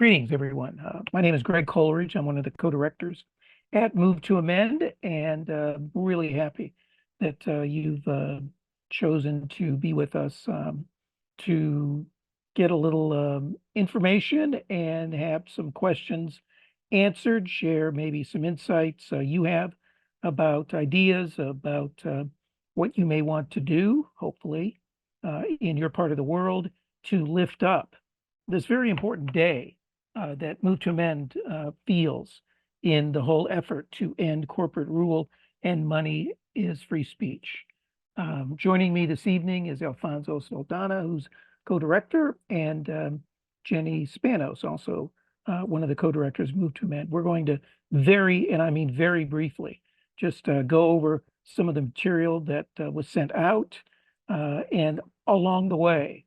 Greetings, everyone. My name is Greg Coleridge. I'm one of the co-directors at Move to Amend, and really happy that you've chosen to be with us to get a little information and have some questions answered, share maybe some insights you have about ideas, about what you may want to do, hopefully, in your part of the world to lift up this very important day that Move to Amend feels in the whole effort to end corporate rule and money is free speech. Joining me this evening is Alfonso Saldana, who's co-director, and Jenny Spanos, also one of the co-directors of Move to Amend. We're going to and I mean very briefly, just go over some of the material that was sent out, and along the way,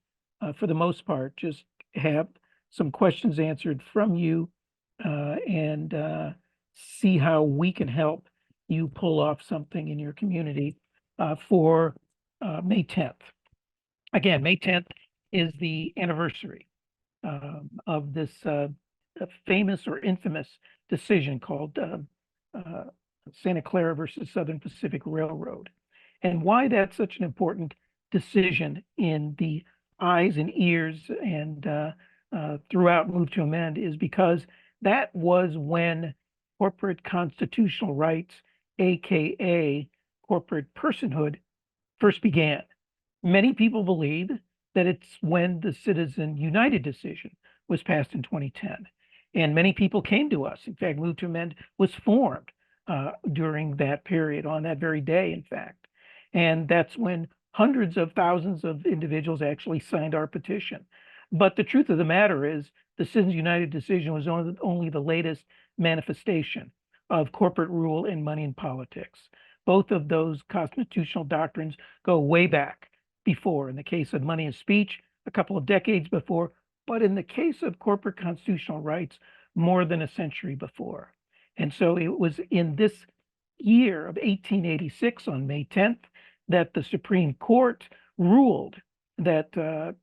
for the most part, just have some questions answered from you and see how we can help you pull off something in your community for May 10th. Again, May 10th is the anniversary of this famous or infamous decision called Santa Clara versus Southern Pacific Railroad. And why that's such an important decision in the eyes and ears and throughout Move to Amend is because that was when corporate constitutional rights, aka corporate personhood, first began. Many people believe that it's when the Citizens United decision was passed in 2010. And many people came to us. In fact, Move to Amend was formed during that period, on that very day, in fact. And that's when hundreds of thousands of individuals actually signed our petition. But the truth of the matter is the Citizens United decision was only the latest manifestation of corporate rule and money in politics. Both of those constitutional doctrines go way back before. In the case of money and speech, a couple of decades before, but in the case of corporate constitutional rights, more than a century before. And so it was in this year of 1886, on May 10th, that the Supreme Court ruled that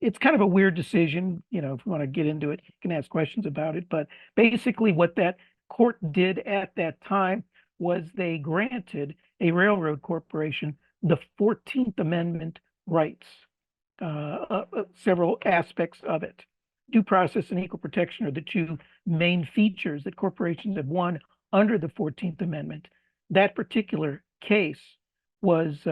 it's kind of a weird decision. You know, if you want to get into it, you can ask questions about it. But basically what that court did at that time was they granted a railroad corporation the 14th Amendment rights, several aspects of it. Due process and equal protection are the two main features that corporations have won under the 14th Amendment. That particular case was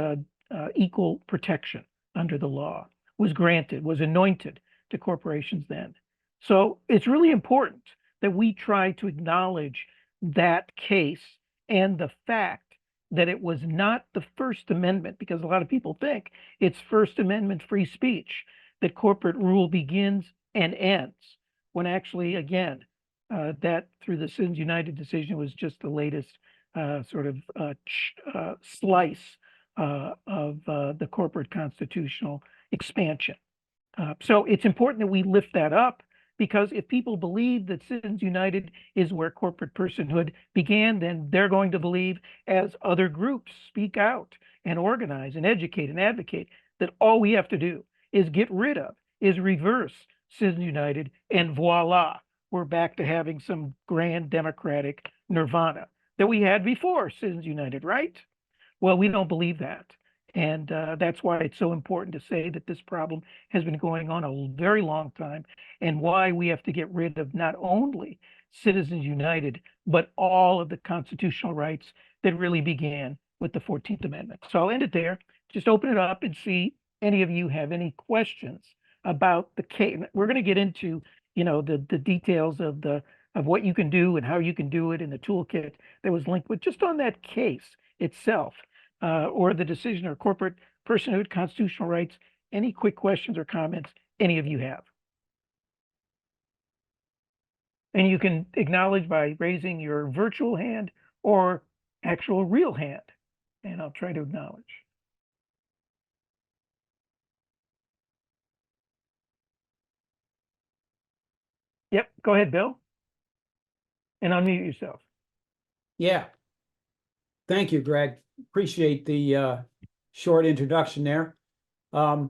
equal protection under the law, was granted, was anointed to corporations then. So it's really important that we try to acknowledge that case and the fact that it was not the First Amendment, because a lot of people think it's First Amendment free speech, that corporate rule begins and ends, when actually, again, that through the Citizens United decision was just the latest sort of slice of the corporate constitutional expansion. So it's important that we lift that up, because if people believe that Citizens United is where corporate personhood began, then they're going to believe, as other groups speak out and organize and educate and advocate, that all we have to do is get rid of, is reverse Citizens United, and voila, we're back to having some grand democratic nirvana that we had before Citizens United, right? Well, we don't believe that. And that's why it's so important to say that this problem has been going on a very long time, and why we have to get rid of not only Citizens United, but all of the constitutional rights that really began with the 14th Amendment. So I'll end it there. Just open it up and see any of you have any questions about the case. We're going to get into, you know, the details of what you can do and how you can do it in the toolkit that was linked with just on that case itself. Or the decision or corporate personhood, constitutional rights. Any quick questions or comments any of you have? And you can acknowledge by raising your virtual hand or actual real hand, and I'll try to acknowledge. Yep, go ahead, Bill, and unmute yourself. Yeah. Thank you, Greg. Appreciate the short introduction there. My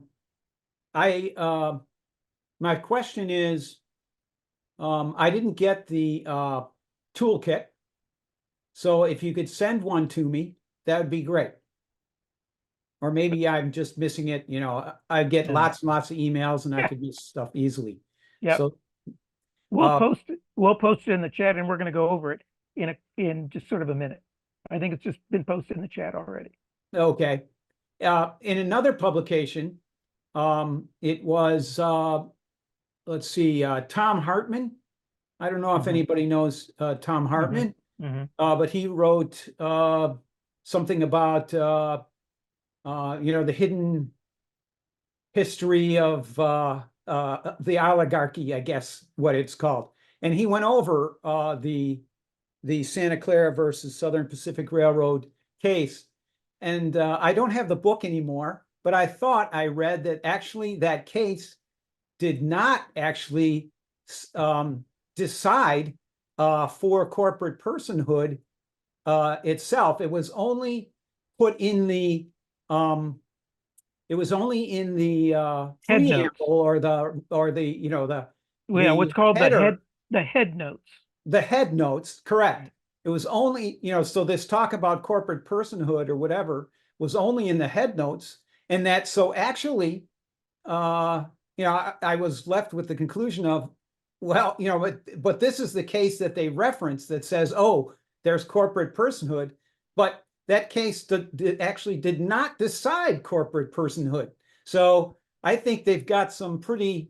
question is, I didn't get the toolkit. So if you could send one to me, that would be great. Or maybe I'm just missing it, you know, I get Yeah. lots and lots of emails and I could miss stuff easily. Yep. So, We'll uh, post it. We'll post it in the chat, and we're going to go over it in just sort of a minute. I think it's just been posted in the chat already. okay. In another publication, it was, let's see, Tom Hartman. I don't know if Mhm. anybody knows Tom Hartman, Mhm. but he wrote something about, you know, the hidden history of the oligarchy, I guess what it's called. And he went over the Santa Clara versus Southern Pacific Railroad case. And I don't have the book anymore, but I thought I read that actually that case did not actually decide for corporate personhood itself. It was only put in the it was only in the Head notes. preamble or the you know Yeah, what's called header, the head notes. the head notes, correct. It was only, you know, so this talk about corporate personhood or whatever was only in the head notes. And that, so actually, you know, I was left with the conclusion of, well, you know, but this is the case that they reference that says, oh, there's corporate personhood. But that case actually did not decide corporate personhood. So I think they've got some pretty,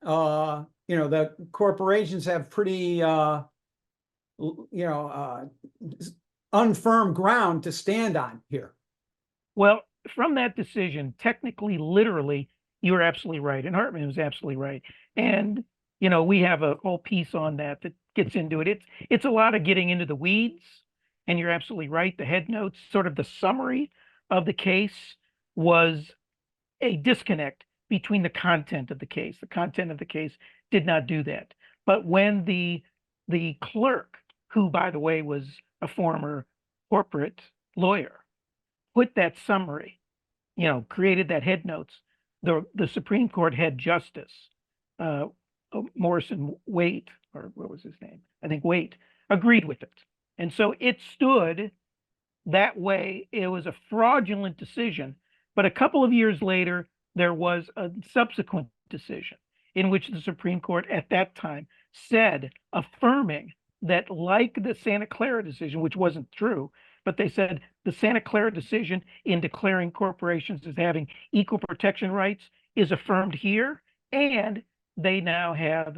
you know, the corporations have pretty, you know, unfirm ground to stand on here. Well, from that decision, technically, literally, you were absolutely right, and Hartman was absolutely right. And we have a whole piece on that that gets into it. It's a lot of getting into the weeds, and you're absolutely right. The head notes, sort of the summary of the case, was a disconnect between the content of the case. The content of the case did not do that. But when the clerk, who by the way was a former corporate lawyer, put that summary, created that head notes, the Supreme Court head justice, uh, Morrison Waite, or what was his name? I think Waite, agreed with it. And so it stood that way. It was a fraudulent decision. But a couple of years later, there was a subsequent decision in which the Supreme Court at that time said, affirming that, like the Santa Clara decision, which wasn't true, but they said the Santa Clara decision in declaring corporations as having equal protection rights is affirmed here, and they now have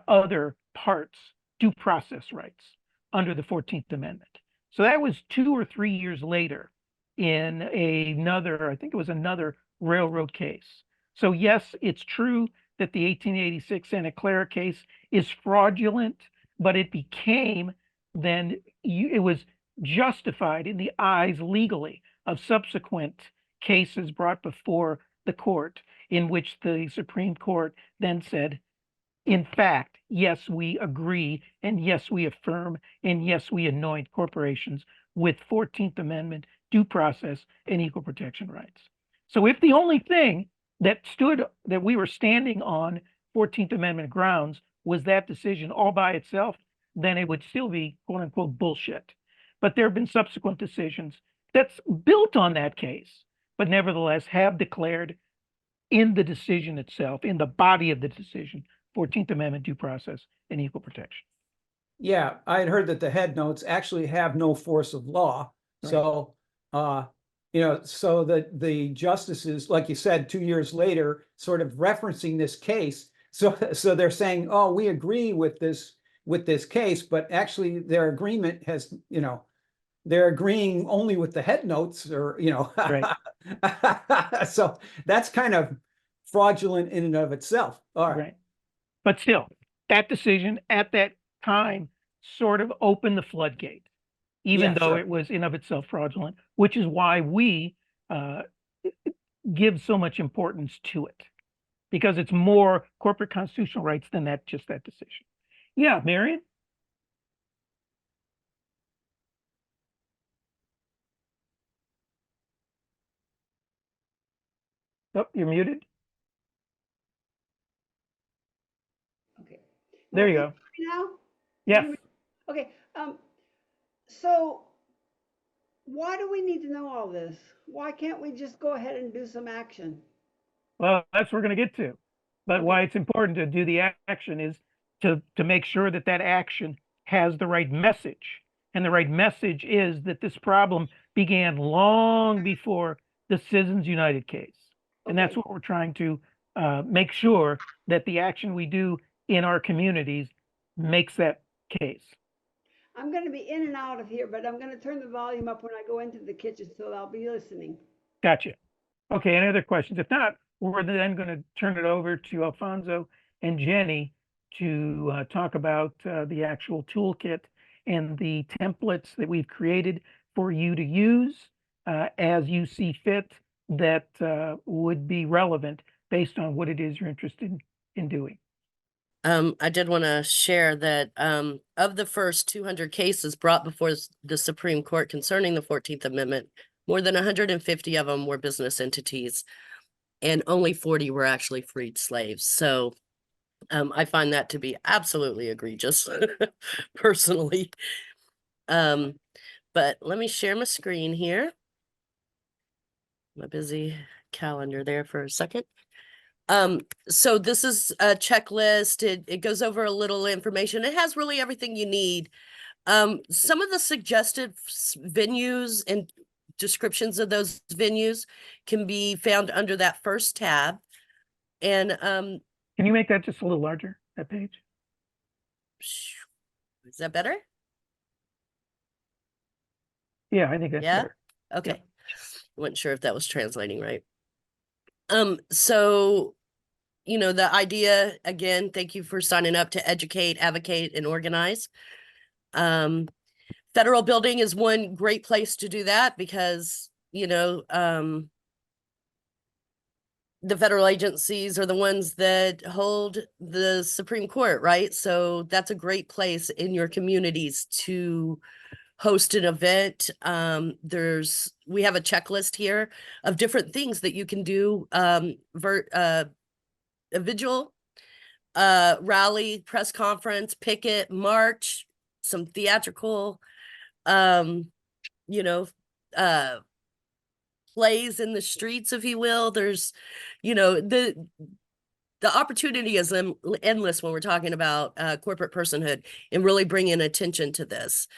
other parts, due process rights under the 14th Amendment. So that was 2 or 3 years later in another, I think it was another railroad case. So yes, it's true that the 1886 Santa Clara case is fraudulent, but it became then it was justified in the eyes legally of subsequent cases brought before the court, in which the Supreme Court then said, in fact, yes, we agree, and yes, we affirm, and yes, we anoint corporations with 14th Amendment due process and equal protection rights. So if the only thing that we were standing on 14th Amendment grounds was that decision all by itself, then it would still be quote unquote bullshit. But there have been subsequent decisions that's built on that case, but nevertheless have declared in the decision itself, in the body of the decision, 14th Amendment due process and equal protection. Yeah, I had heard that the head notes actually have no force of law. Right. So, you know, so that the justices, like you said, 2 years later, sort of referencing this case. So they're saying, oh, we agree with this case, but actually their agreement has, you know, they're agreeing only with the head notes, or, you know, Right. so that's kind of fraudulent in and of itself. All right. Right. But still, that decision at that time sort of opened the floodgate, even Yeah, though sure. it was in of itself fraudulent, which is why we uh, give so much importance to it, because it's more corporate constitutional rights than just that decision. Yeah, Marion? Oh, you're muted. There you go. Now? Yes. Okay, so why do we need to know all this? Why can't we just go ahead and do some action? Well, that's what we're going to get to. But why it's important to do the action is to make sure that that action has the right message. And the right message is that this problem began long before the Citizens United case. And that's Okay. what we're trying to make sure that the action we do in our communities makes that case. I'm gonna be in and out of here, but I'm gonna turn the volume up when I go into the kitchen, so I'll be listening. Gotcha. Okay, any other questions? If not, we're then going to turn it over to Alfonso and Jenny to talk about the actual toolkit and the templates that we've created for you to use as you see fit that would be relevant based on what it is you're interested in doing. I did want to share that of the first 200 cases brought before the Supreme Court concerning the 14th Amendment, more than 150 of them were business entities, and only 40 were actually freed slaves. So I find that to be absolutely egregious, personally. But let me share my screen here. My busy calendar there for a second. So this is a checklist. It goes over a little information. It has really everything you need. Some of the suggested venues and descriptions of those venues can be found under that first tab. And Can you make that just a little larger, that page? is that better? Yeah, I think that's Yeah? better. Okay. Wasn't sure if that was translating right. So, you know, the idea, again, thank you for signing up to educate, advocate, and organize. Federal building is one great place to do that because, you know, the federal agencies are the ones that hold the Supreme Court, right? So that's a great place in your communities to host an event. We have a checklist here of different things that you can do. A vigil, rally, press conference, picket, march, some theatrical, you know, plays in the streets, if you will. There's, you know, the opportunity is endless when we're talking about corporate personhood and really bringing attention to this.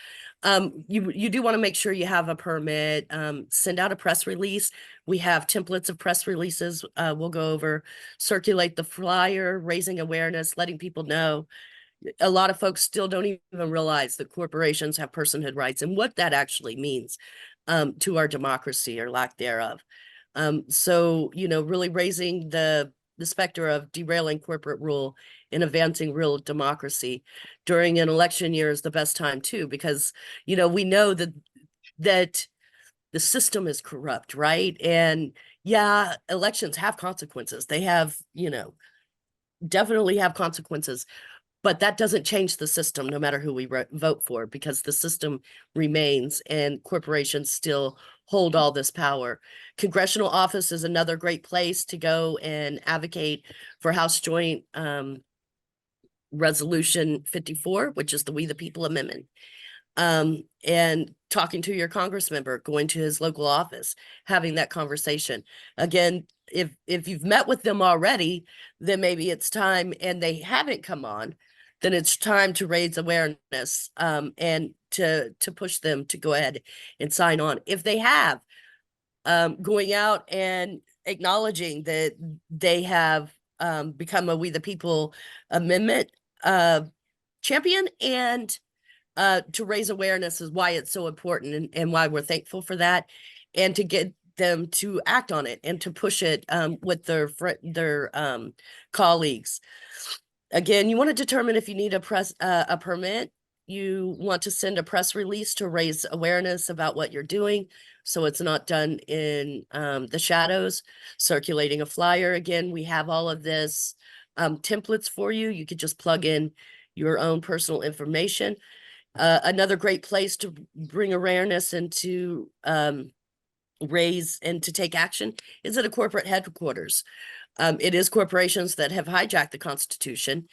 You do want to make sure you have a permit, send out a press release. We have templates of press releases we'll go over, circulate the flyer, raising awareness, letting people know. A lot of folks still don't even realize that corporations have personhood rights and what that actually means to our democracy or lack thereof. So, you know, really raising the specter of derailing corporate rule and advancing real democracy during an election year is the best time too, because, you know, we know that the system is corrupt, right? And yeah, elections have consequences. They have, you know, definitely have consequences, but that doesn't change the system no matter who we vote for, because the system remains and corporations still hold all this power. Congressional office is another great place to go and advocate for House Joint Resolution 54, which is the We the People Amendment. And talking to your congress member, going to his local office, having that conversation. Again, if you've met with them already, then maybe it's time, and they haven't come on, then it's time to raise awareness and to push them to go ahead and sign on. If they have, going out and acknowledging that they have become a We the People Amendment champion, and to raise awareness is why it's so important, and why we're thankful for that, and to get them to act on it and to push it with their colleagues. Again, you want to determine if you need a permit. You want to send a press release to raise awareness about what you're doing, so it's not done in the shadows. Circulating a flyer. Again, we have all of this templates for you. You could just plug in your own personal information. Another great place to bring awareness and to raise and to take action is at a corporate headquarters. It is corporations that have hijacked the Constitution.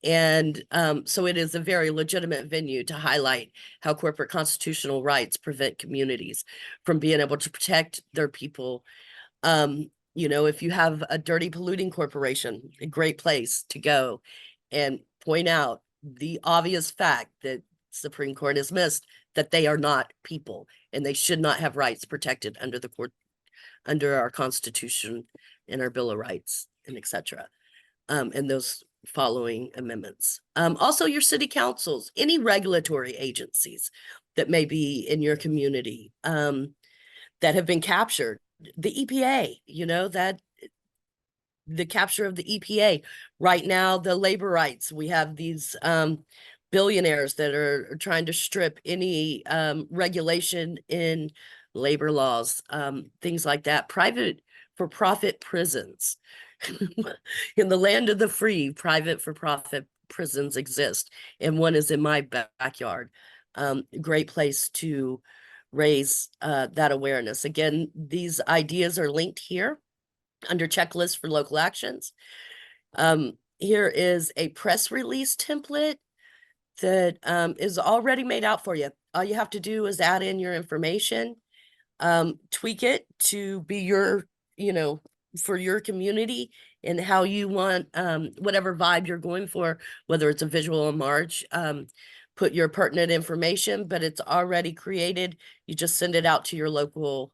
And so it is a very legitimate venue to highlight how corporate constitutional rights prevent communities from being able to protect their people. You know, if you have a dirty polluting corporation, a great place to go and point out the obvious fact that Supreme Court has missed, that they are not people and they should not have rights protected under the court, under our Constitution and our Bill of Rights and etc. And those following amendments. Also your city councils, any regulatory agencies that may be in your community that have been captured. The EPA, you know, that the capture of the EPA right now, the labor rights, we have these billionaires that are trying to strip any regulation in labor laws, things like that. Private for profit prisons. In the land of the free, private for profit prisons exist, and one is in my backyard. Great place to raise that awareness. Again, these ideas are linked here under checklist for local actions. Here is a press release template that is already made out for you. All you have to do is add in your information, tweak it to be your, you know, for your community and how you want, whatever vibe you're going for, whether it's a visual or march, put your pertinent information, but it's already created. You just send it out to your local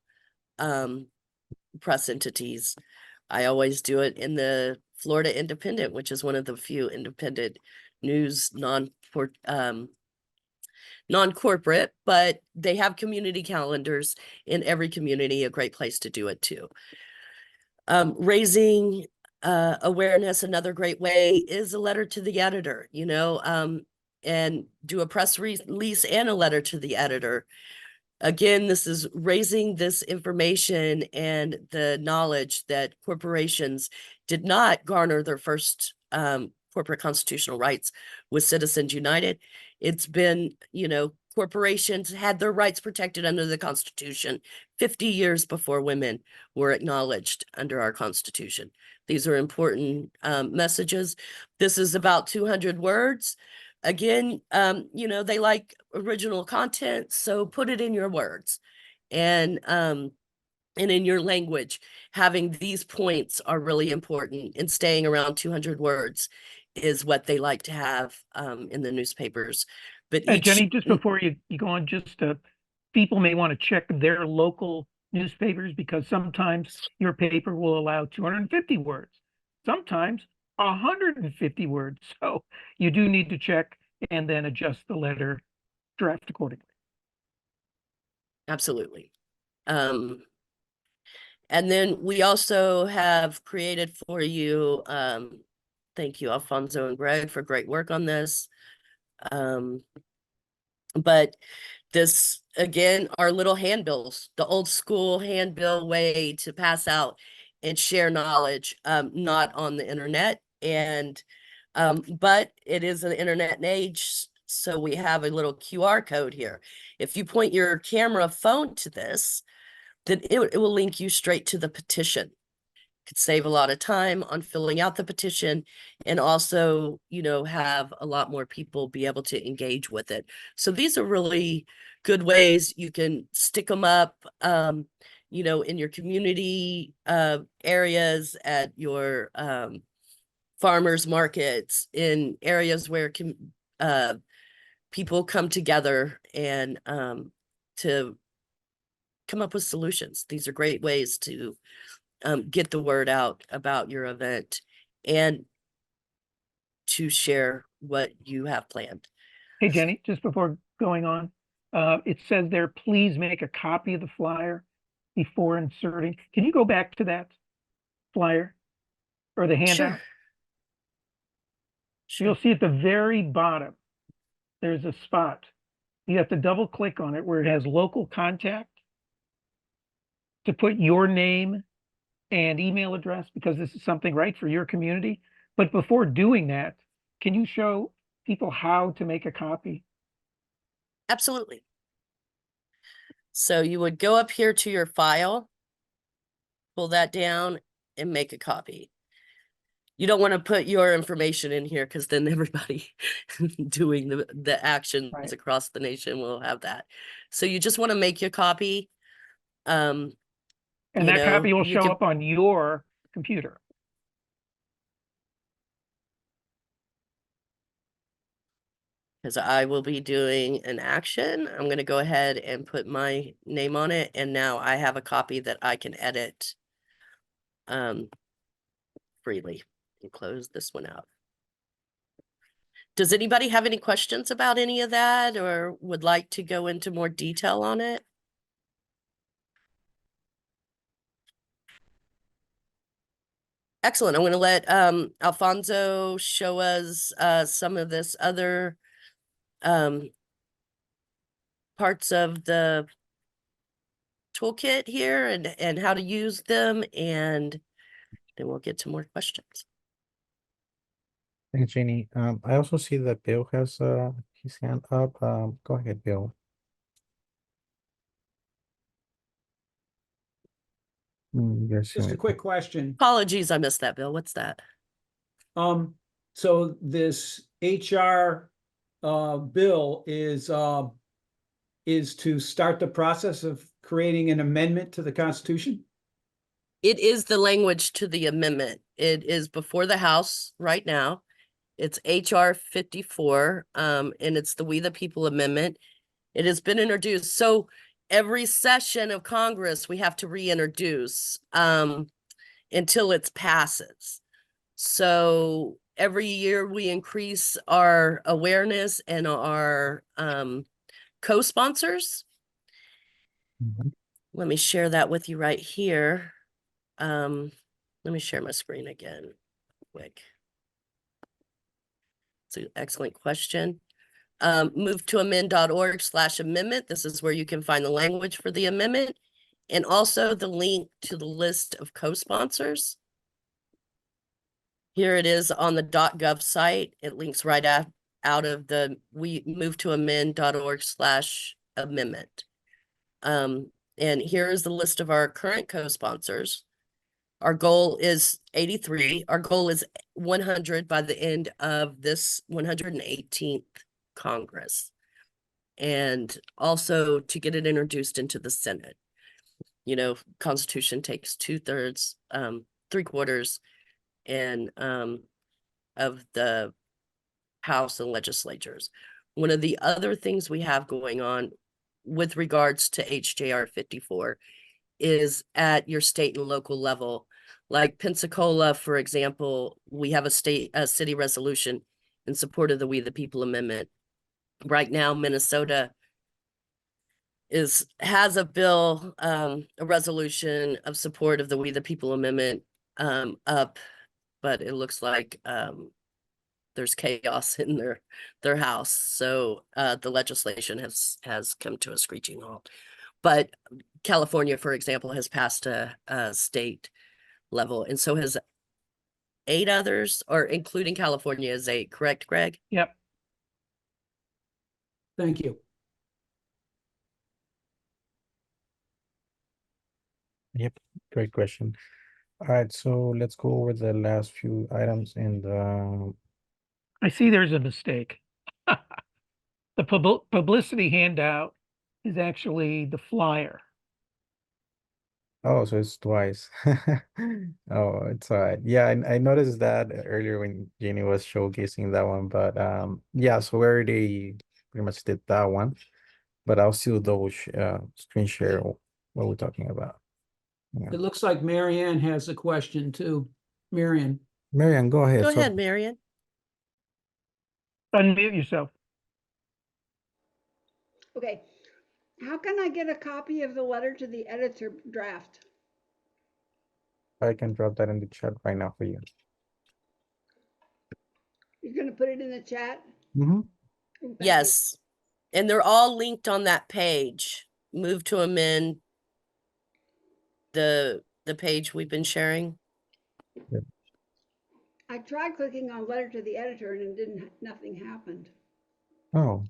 press entities. I always do it in the Florida Independent, which is one of the few independent news non-corporate, but they have community calendars in every community, a great place to do it too. Raising awareness, another great way is a letter to the editor, you know, and do a press release and a letter to the editor. Again, this is raising this information and the knowledge that corporations did not garner their first corporate constitutional rights with Citizens United. It's been, you know, corporations had their rights protected under the Constitution 50 years before women were acknowledged under our Constitution. These are important messages. This is about 200 words. Again, you know, they like original content, so put it in your words and in your language. Having these points are really important, and staying around 200 words is what they like to have in the newspapers. But Jenny, just before you go on, just people may want to check their local newspapers because sometimes your paper will allow 250 words, sometimes 150 words. So you do need to check and then adjust the letter draft accordingly. Absolutely. And then we also have created for you, thank you, Alfonso and Greg, for great work on this. But this, again, are little handbills, the old school handbill way to pass out and share knowledge, not on the internet. And, but it is an internet age, so we have a little QR code here. If you point your camera phone to this, then it will link you straight to the petition. Could save a lot of time on filling out the petition, and also, you know, have a lot more people be able to engage with it. So these are really good ways. You can stick them up, you know, in your community areas, at your farmers markets, in areas where people come together and to come up with solutions. These are great ways to get the word out about your event and to share what you have planned. Hey, Jenny, just before going on, it says there, please make a copy of the flyer before inserting. Can you go back to that flyer or the handout? You'll see at the very bottom, there's a spot. You have to double click on it where it has local contact to put your name and email address, because this is something right for your community. But before doing that, can you show people how to make a copy? Absolutely. So you would go up here to your file, pull that down and make a copy. You don't want to put your information in here because then everybody doing the actions Right. across the nation will have that. So you just want to make your copy. Um, And you that know, copy will you show can, up on your computer. because I will be doing an action. I'm going to go ahead and put my name on it. And now I have a copy that I can edit freely and close this one out. Does anybody have any questions about any of that or would like to go into more detail on it? Excellent. I'm going to let Alfonso show us some of this other parts of the toolkit here and how to use them, and then we'll get to more questions. Thanks, Jenny. I also see that Bill has his hand up. Go ahead, Bill. Yes. Just a quick question. Apologies, I missed that, Bill. What's that? So this HR bill is to start the process of creating an amendment to the Constitution? It is the language to the amendment. It is before the House right now. It's HR 54, and it's the We the People Amendment. It has been introduced. So every session of Congress, we have to reintroduce until it passes. So every year we increase our awareness and our co-sponsors. Mhm. Let me share that with you right here. Let me share my screen again quick. It's an excellent question. Move to amend.org/amendment. This is where you can find the language for the amendment and also the link to the list of co-sponsors. Here it is on the .gov site. It links right out of the we move to amend.org/amendment. And here is the list of our current co-sponsors. Our goal is 83. Our goal is 100 by the end of this 118th Congress. And also to get it introduced into the Senate. You know, Constitution takes 2/3, 3/4, and of the House and legislatures. One of the other things we have going on with regards to HJR 54 is at your state and local level. Like Pensacola, for example, we have a city resolution in support of the We the People Amendment. Right now, Minnesota has a bill, a resolution of support of the We the People Amendment up, but it looks like there's chaos in their house. So the legislation has come to a screeching halt. But California, for example, has passed a state level, and so has 8 others, or including California is 8, correct, Greg? Yep. Thank you. Yep, great question. All right, so let's go over the last few items and I see there's a mistake. The publicity handout is actually the flyer. oh, so it's twice. Oh, it's all right. Yeah, I noticed that earlier when Jenny was showcasing that one, but yeah, so we already pretty much did that one, but I'll still double screen share what we're talking about. Yeah. It looks like Marianne has a question too. Marianne. Marianne, go ahead. Go So- ahead, Marion. Unmute yourself. Okay, how can I get a copy of the letter to the editor draft? I can drop that in the chat right now for you. You're gonna put it in the chat? Mm-hmm. Oh, thank you. Yes, and they're all linked on that page. Move to amend the page we've been sharing. I tried clicking on letter to the editor and nothing happened. Oh,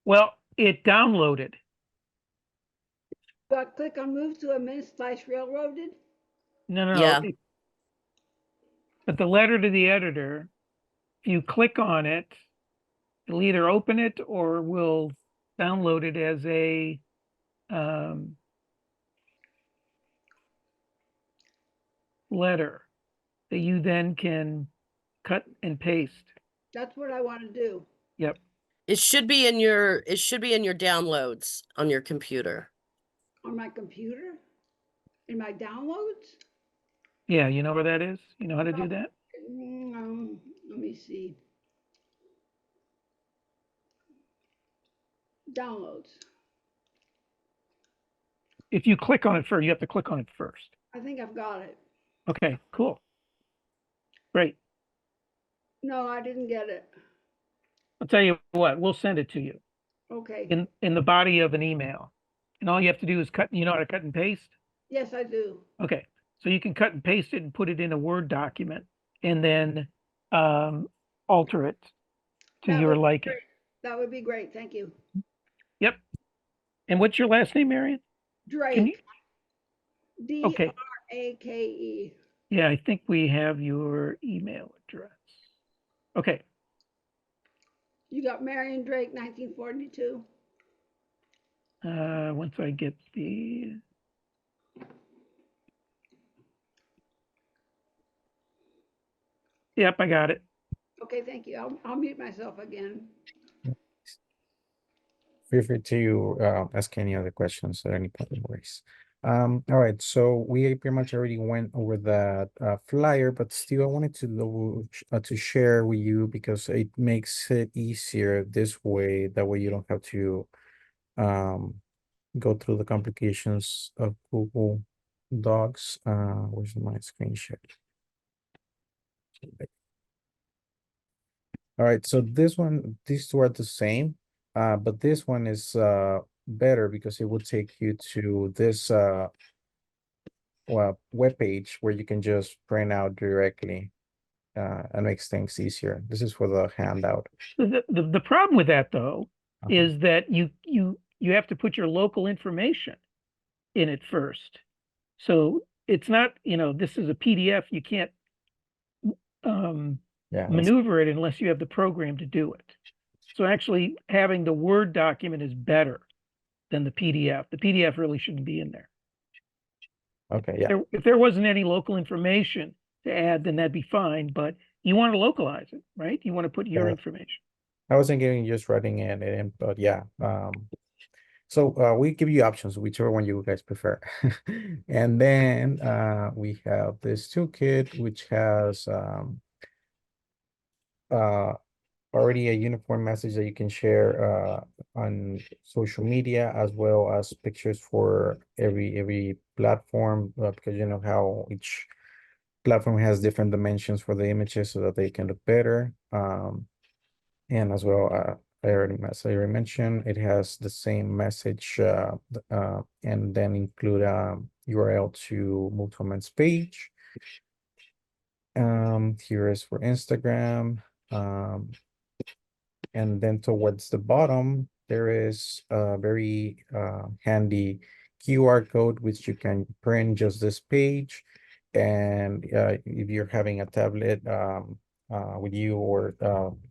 Well, it downloaded. Do I click on move to amend /railroaded? No, no, Yeah. no. But the letter to the editor, if you click on it, it'll either open it or we'll download it as a letter that you then can cut and paste. That's what I want to do Yep. It should be in your downloads on your computer. on my computer, in my downloads. Yeah, you know where that is? You know how to do that? Let me see. Downloads. If you click on it first, you have to click on it first. I think I've got it. Okay, cool. Great. No, I didn't get it. I'll tell you what, we'll send it to you Okay. in the body of an email. And all you have to do is cut, you know how to cut and paste? Yes, I do. Okay, so you can cut and paste it and put it in a Word document and then alter it to That your would be liking. great. That would be great. Thank you. Yep. And what's your last name, Marion? Can you? Drake. Okay. Drake. Yeah, I think we have your email address. Okay. You got Marion Drake, 1942. Once I get the. Yep, I got it. Okay, thank you. I'll mute myself again. Feel free to ask any other questions at any point, no worries. All right, so we pretty much already went over that flyer, but still I wanted to share with you because it makes it easier this way. That way you don't have to go through the complications of Google Docs. Where's my screen share? All right, so these two are the same, but this one is better because it will take you to this web page where you can just print out directly and makes things easier. This is for the handout. The problem with that though Uh-huh. is that you have to put your local information in it first. So it's not, this is a PDF. You can't Yeah, maneuver it unless you have the program to do it. So actually having the Word document is better than the PDF. The PDF really shouldn't be in there. okay, yeah. If there wasn't any local information to add, then that'd be fine, but you want to localize it, right? You want to put your Yeah. information. I wasn't getting just writing it in, but yeah. So we give you options, whichever one you guys prefer. And then we have this toolkit, which has already a uniform message that you can share on social media, as well as pictures for every platform, because you know how each platform has different dimensions for the images so that they can look better. And as well, as I already mentioned, it has the same message and then include a URL to move to a men's page. Here is for Instagram. And then towards the bottom, there is a very handy QR code, which you can print just this page. And if you're having a tablet with you or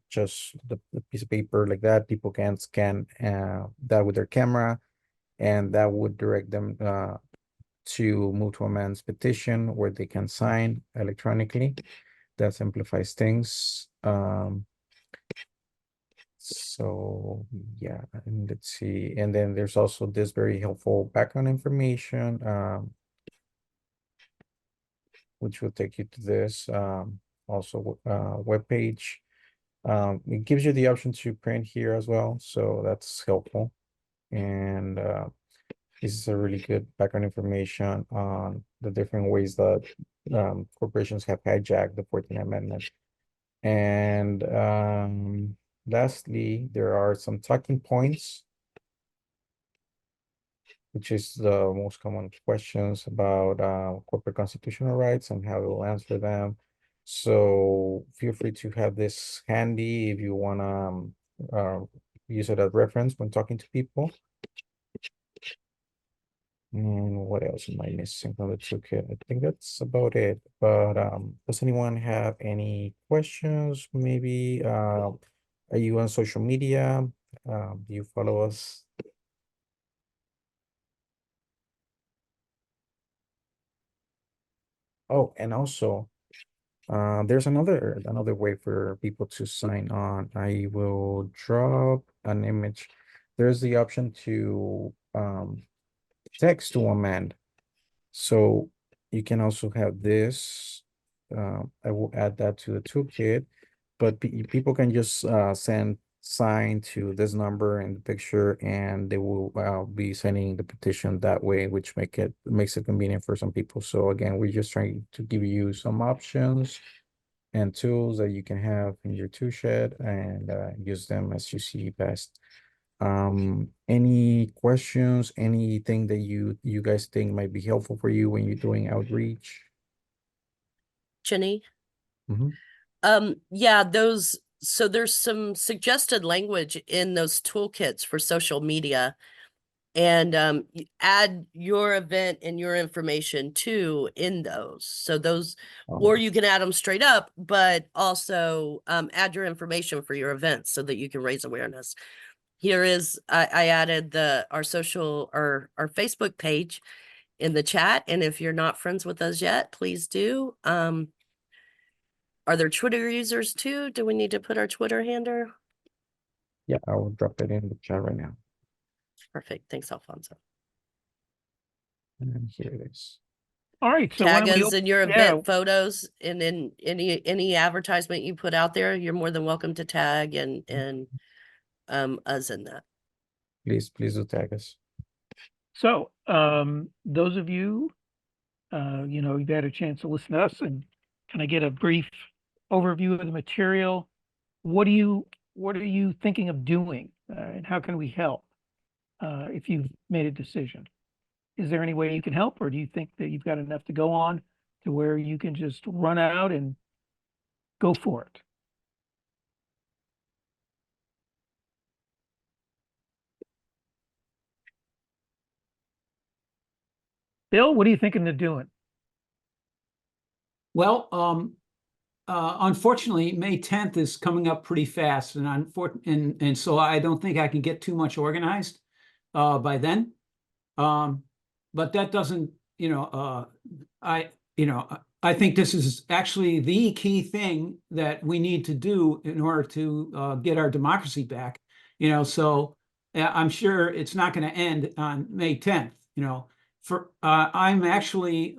just the piece of paper like that, people can scan that with their camera, and that would direct them to move to a man's petition where they can sign electronically. That simplifies things. So yeah, and let's see. And then there's also this very helpful background information, which will take you to this also web page. It gives you the option to print here as well, so that's helpful. And this is a really good background information on the different ways that corporations have hijacked the 14th Amendment. And lastly, there are some talking points, which is the most common questions about corporate constitutional rights and how we'll answer them. So feel free to have this handy if you want to use it as reference when talking to people. And what else am I missing from the toolkit? I think that's about it. But does anyone have any questions? Maybe are you on social media? Do you follow us? Oh, and also there's another way for people to sign on. I will drop an image. There's the option to text to amend. So you can also have this. I will add that to the toolkit, but people can just send sign to this number in the picture, and they will be sending the petition that way, which makes it convenient for some people. So again, we're just trying to give you some options and tools that you can have in your tool shed and use them as you see best. Any questions, anything that you guys think might be helpful for you when you're doing outreach? Jenny? Mhm. Yeah, so there's some suggested language in those toolkits for social media. And add your event and your information too in those. So those, or you can add them straight up, but also add your information for your events so that you can raise awareness. Here is, I added our Facebook page in the chat. And if you're not friends with us yet, please do. Are there Twitter users too? Do we need to put our Twitter handle? Yeah, I will drop it in the chat right now. Perfect. Thanks, Alfonso. And here it is. All right, so why Tag don't we us in your yeah. event photos and in any advertisement you put out there, you're more than welcome to tag and us in that. Please do tag us. So, those of you, you've had a chance to listen to us and kind of get a brief overview of the material. What are you thinking of doing, and how can we help? If you've made a decision, is there any way you can help, or do you think that you've got enough to go on to where you can just run out and go for it? Bill, what are you thinking of doing? Well, unfortunately, May 10th is coming up pretty fast, and so I don't think I can get too much organized by then. But that doesn't, I think this is actually the key thing that we need to do in order to get our democracy back. So I'm sure it's not going to end on May 10th. I'm actually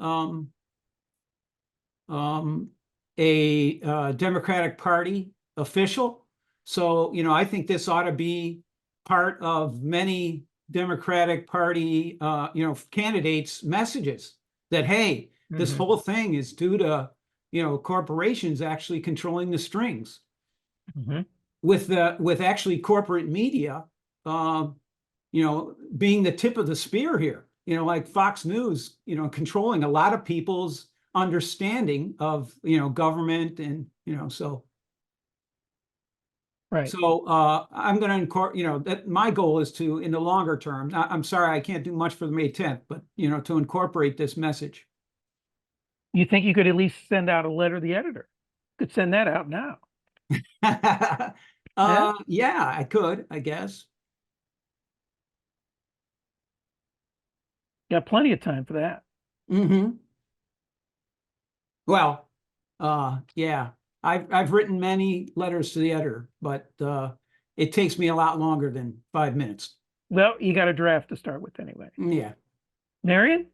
a Democratic Party official. So, I think this ought to be part of many Democratic Party, candidates' messages that, hey, this Mhm. whole thing is due to, corporations actually controlling the strings. Mhm. With actually corporate media, being the tip of the spear here, like Fox News, controlling a lot of people's understanding of government and so Right. I'm going to incorporate, that my goal is to, in the longer term, I'm sorry I can't do much for the May 10th, but to incorporate this message. You think you could at least send out a letter to the editor? Could send that out now. Yeah, I could, I guess. Got plenty of time for that. Well, yeah, I've written many letters to the editor, but it takes me a lot longer than 5 minutes. Well, you got a draft to start with anyway. Yeah. Marion?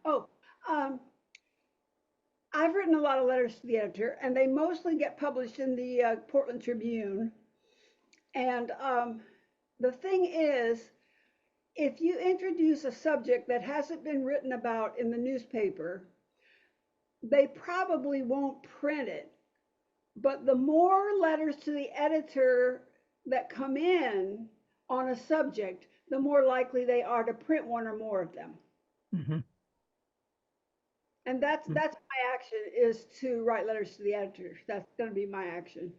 Oh, I've written a lot of letters to the editor, and they mostly get published in the Portland Tribune. And the thing is, if you introduce a subject that hasn't been written about in the newspaper, they probably won't print it. But the more letters to the editor that come in on a subject, the more likely they are to print one or more of them. Mhm. And that's my action, is to write letters to the editors. That's going to be my action.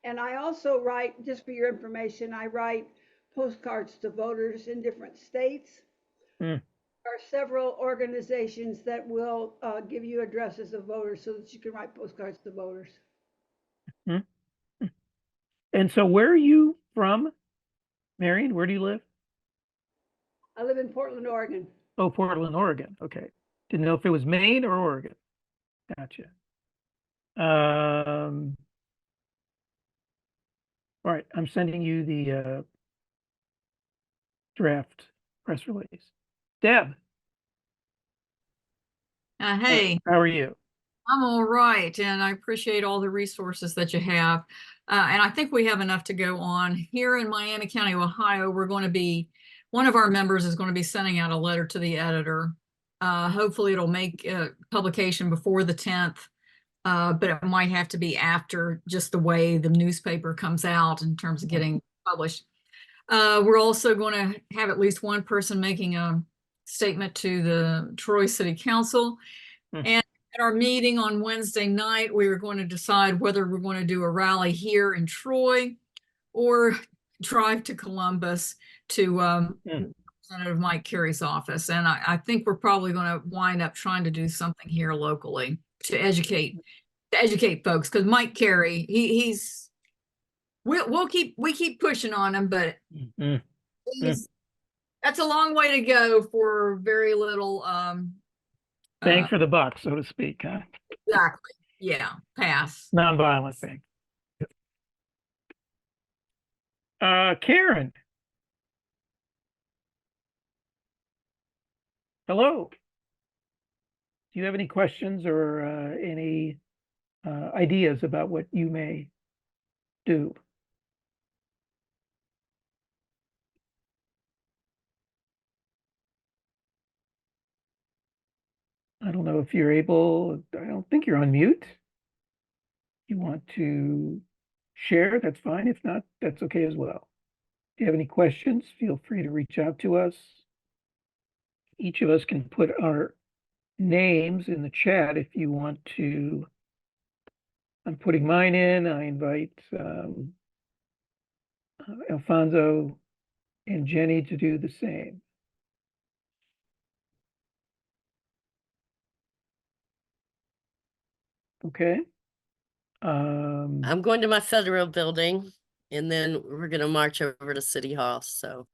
And I also write, just for your information, I write postcards to voters in different states. Hmm. There are several organizations that will give you addresses of voters so that you can write postcards to voters. And so where are you from, Marion? Where do you live? I live in Portland, Oregon. Oh, Portland, Oregon. Okay. Didn't know if it was Maine or Oregon. Gotcha. All right, I'm sending you the draft press release. Deb, Hey, how are you? I'm all right, and I appreciate all the resources that you have. And I think we have enough to go on. Here in Miami County, Ohio, one of our members is going to be sending out a letter to the editor. Hopefully it'll make publication before the 10th, but it might have to be after, just the way the newspaper comes out in terms of getting published. We're also going to have at least one person making a statement to the Troy City Council. And at our meeting on Wednesday night, we were going to decide whether we're going to do a rally here in Troy or drive to Columbus to Representative Mike Carey's office. And I think we're probably going to wind up trying to do something here locally to educate folks, because Mike Carey, we keep pushing on him, but that's a long way to go for very little Bang for the buck, so to speak, huh? exactly. Yeah, pass. Nonviolent thing. Karen. Hello. Do you have any questions or any ideas about what you may do? I don't know if you're able, I don't think you're on mute. You want to share, that's fine. If not, that's okay as well. If you have any questions, feel free to reach out to us. Each of us can put our names in the chat if you want to. I'm putting mine in. I invite Alfonso and Jenny to do the same. Okay. I'm going to my federal building and then we're going to march over to City Hall. So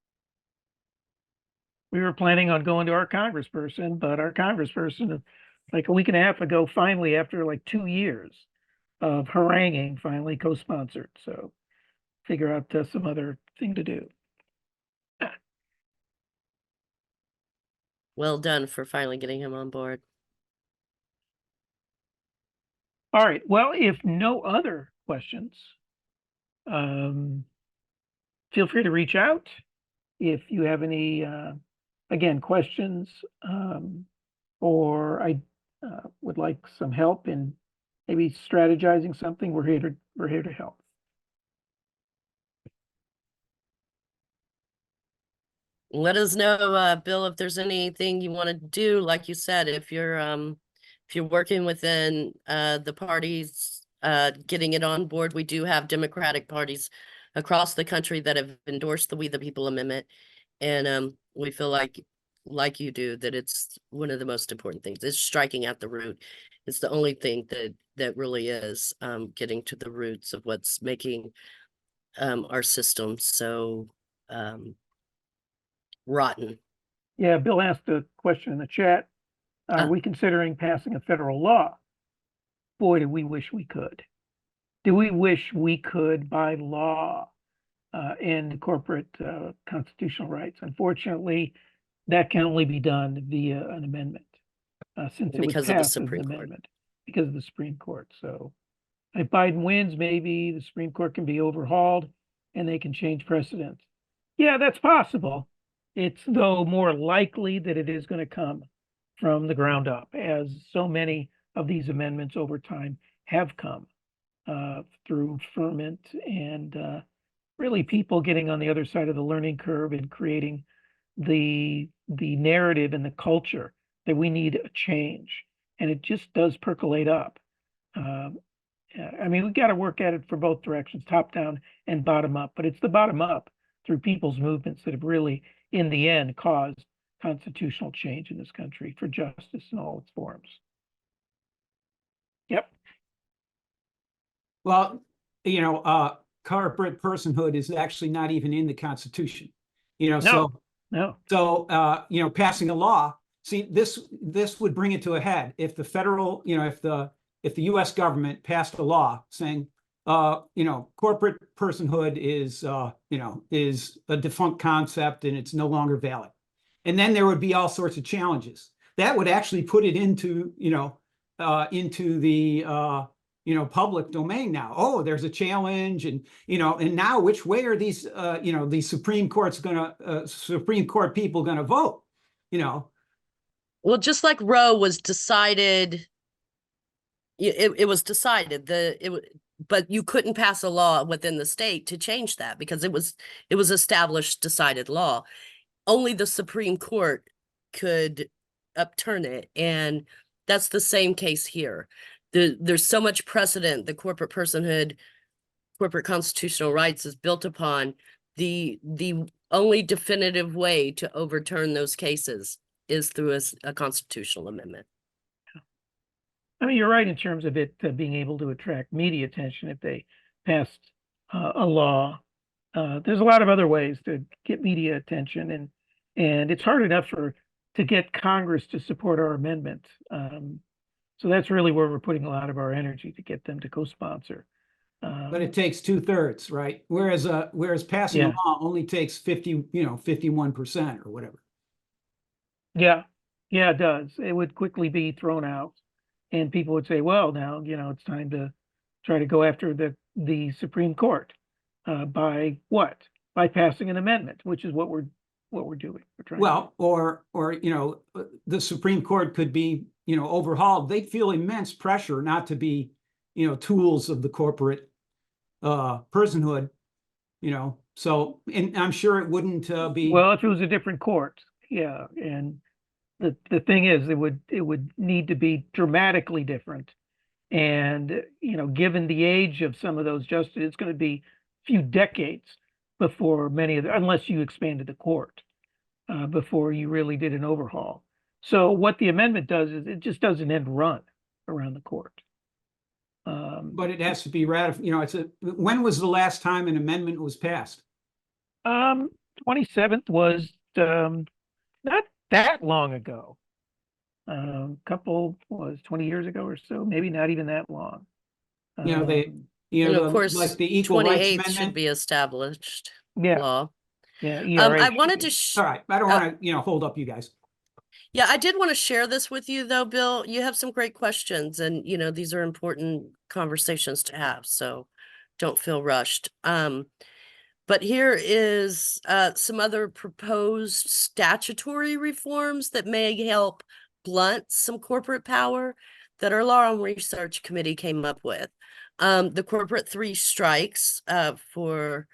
we were planning on going to our congressperson, but our congressperson, like a week and a half ago, finally, after like 2 years of haranguing, finally co-sponsored. So figure out some other thing to do. well done for finally getting him on board. All right. Well, if no other questions, feel free to reach out if you have any, again, questions, or I would like some help in maybe strategizing something. We're here to help. Let us know, Bill, if there's anything you want to do. Like you said, if you're working within the parties, getting it on board, we do have Democratic parties across the country that have endorsed the We the People Amendment. And we feel like you do, that it's one of the most important things. It's striking at the root. It's the only thing that really is getting to the roots of what's making our system so rotten. Yeah, Bill asked a question in the chat. Are we considering passing a federal law? Boy, do we wish we could. Do we wish we could, by law, end corporate constitutional rights? Unfortunately, that can only be done via an amendment, since it was Because of the passed as an Supreme Court. amendment because of the Supreme Court. So if Biden wins, maybe the Supreme Court can be overhauled and they can change precedent. Yeah, that's possible. It's, though, more likely that it is going to come from the ground up, as so many of these amendments over time have come through ferment and really people getting on the other side of the learning curve and creating the narrative and the culture that we need a change. And it just does percolate up. Yeah, I mean, we got to work at it for both directions, top down and bottom up, but it's the bottom up through people's movements that have really, in the end, caused constitutional change in this country for justice in all its forms. Yep. Well, corporate personhood is actually not even in the Constitution. No. So, passing a law, see, this would bring it to a head if the federal, if the US government passed a law saying, corporate personhood is a defunct concept and it's no longer valid. And then there would be all sorts of challenges. That would actually put it into the public domain now. Oh, there's a challenge, and now which way are these the Supreme Court people gonna vote? Well, just like Roe was decided, it was decided but you couldn't pass a law within the state to change that because it was established, decided law. Only the Supreme Court could upturn it, and that's the same case here. There's so much precedent. The corporate personhood, corporate constitutional rights is built upon. The only definitive way to overturn those cases is through a constitutional amendment. I mean, you're right in terms of it being able to attract media attention if they passed a law. There's a lot of other ways to get media attention, and it's hard enough to get Congress to support our amendment. So that's really where we're putting a lot of our energy to get them to co-sponsor. But it takes 2/3, right? Whereas passing a Yeah. law only takes 51% or whatever. Yeah, it does. It would quickly be thrown out, and people would say, "Well, now it's time to try to go after the Supreme Court by what? By passing an amendment, which is what we're doing. We're trying. Well, or the Supreme Court could be overhauled. They feel immense pressure not to be tools of the corporate personhood. So, and I'm sure it wouldn't be. Well, if it was a different court, yeah, and the thing is, it would need to be dramatically different, and given the age of some of those justices, it's going to be a few decades before unless you expanded the court, before you really did an overhaul. So what the amendment does is it just does an end run around the court. But it has to be ratified. When was the last time an amendment was passed? 27th was not that long ago. Couple was 20 years ago or so, maybe not even that long. And of course, like the Equal Rights 28th Amendment. should be established Yeah, law. yeah. I ERA wanted should to be. All right, I don't want to hold up you guys. Yeah, I did want to share this with you though, Bill. You have some great questions, and these are important conversations to have, so don't feel rushed. But here is some other proposed statutory reforms that may help blunt some corporate power that our Law and Research Committee came up with. The corporate 3 strikes for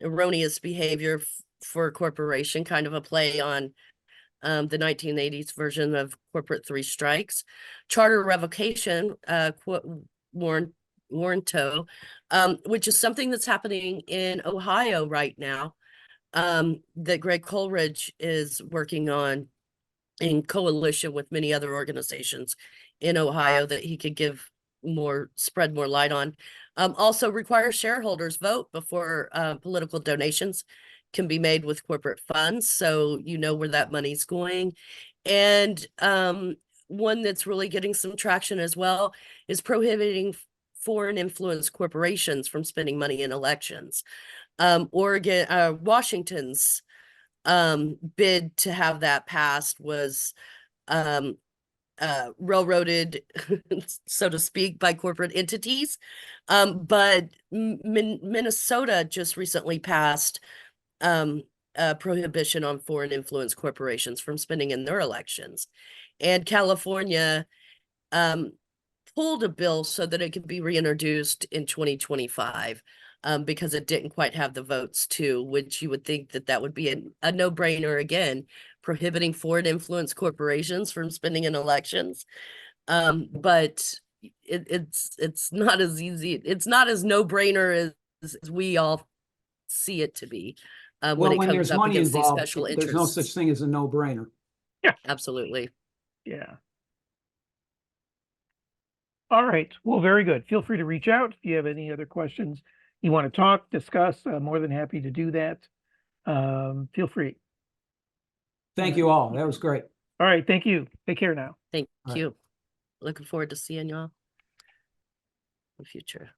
erroneous behavior for a corporation, kind of a play on the 1980s version of corporate 3 strikes. Charter revocation, warranto, which is something that's happening in Ohio right now, that Greg Coleridge is working on in coalition with many other organizations in Ohio that he could spread more light on. Also requires shareholders vote before political donations can be made with corporate funds, so where that money's going. And one that's really getting some traction as well is prohibiting foreign influence corporations from spending money in elections. Washington's bid to have that passed was railroaded, so to speak, by corporate entities. But Minnesota just recently passed a prohibition on foreign influence corporations from spending in their elections. And California pulled a bill so that it could be reintroduced in 2025 because it didn't quite have the votes which you would think that would be a no-brainer again, prohibiting foreign influence corporations from spending in elections. But it's not as easy. It's not as no brainer as we all see it to be. When Well, it when comes there's up money against these involved, special there's no such interests. thing as a no-brainer. Absolutely. Yeah. All right. Well, very good. Feel free to reach out if you have any other questions you want to talk, discuss. I'm more than happy to do that. Feel free. Thank you all. That was great. All right. Thank you. Take care now. Thank All right. you. Looking forward to seeing y'all in the future.